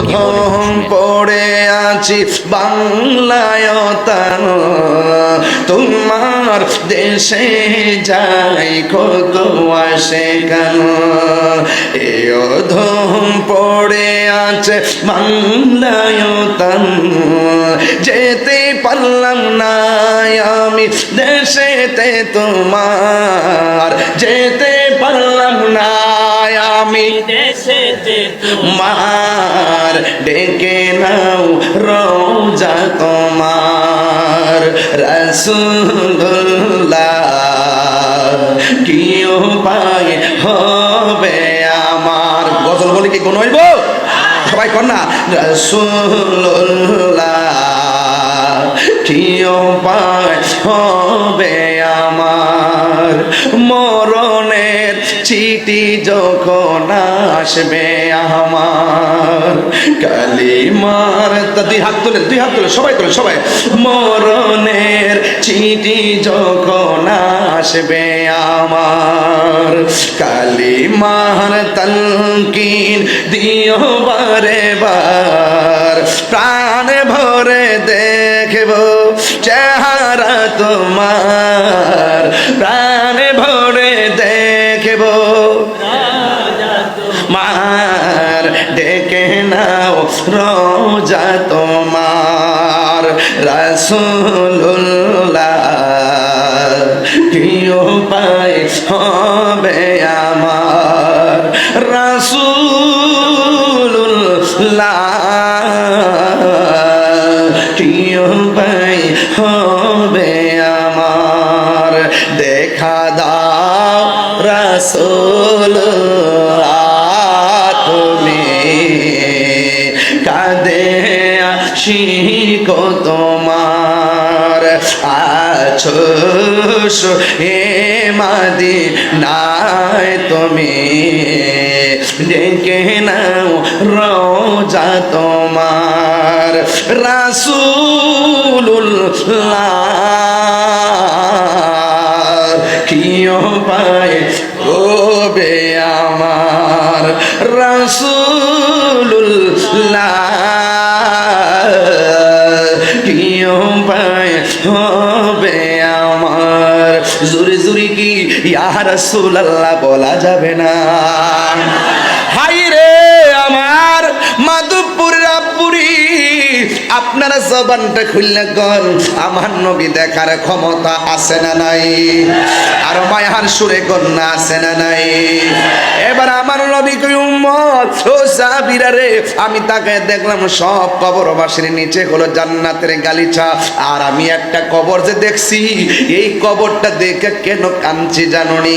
ধম পড়ে আছি বাংলায় তান তোমার দেশে যাই কত আসে কেন ধম পড়ে আছে বাংলায় তান যেতে পারলাম না আমি দেশেতে তোমার যেতে পারলাম না আমি দেশেতে তোমার ডেকে নাও রোজা তোমার রাসূলুল্লাহ কি উপায় হবে আমার গজল বলে কি কোন হইব সবাই কর না রাসূলুল্লাহ কি উপায় হবে আমার মরণের চিঠি যখন আসবে আমার কালিমার দুই হাত তুলে সবাই তোলে সবাই মরণের চিঠি যখন আসবে আমার কালিমার তালকিন দিও বারে বার প্রাণ ভরে দেখব চেহারা তোমার প্রাণ ভরে দেখব মার ডেকে নাও রোজা তোমার রাসূলুল্লাহ কি উপায় হবে আমার রাসূলুল্লাহ কি উপায় হবে আমার দেখা দাও রাসূলুল্লাহ তুমি কাঁদে আশিক তোমার আছো হে মদিনায় তুমি ডেকে নাও রোজা তোমার রাসূলুল্লাহ কি উপায় হবে আমার রাসূলুল্লাহ কি উপায় হবে আমার জোরে জোরে কি ইয়া রাসূলুল্লাহ বলা যাবে না হাই রে আমার মাধবপুরের আব্বুরি আপনারা জবানটা খুললে কর আমার নবী দেখার ক্ষমতা আছে না নাই আর মায়ার সুরে কন্যা আছে না নাই এবার আমার নবী কই উম্মত ও সাহাবীরা রে আমি তাকে দেখলাম সব কবরবাসীর নিচে হলো জান্নাতের গালিচা আর আমি একটা কবর যে দেখছি এই কবরটা দেখে কেন কাঁদছি জানোনি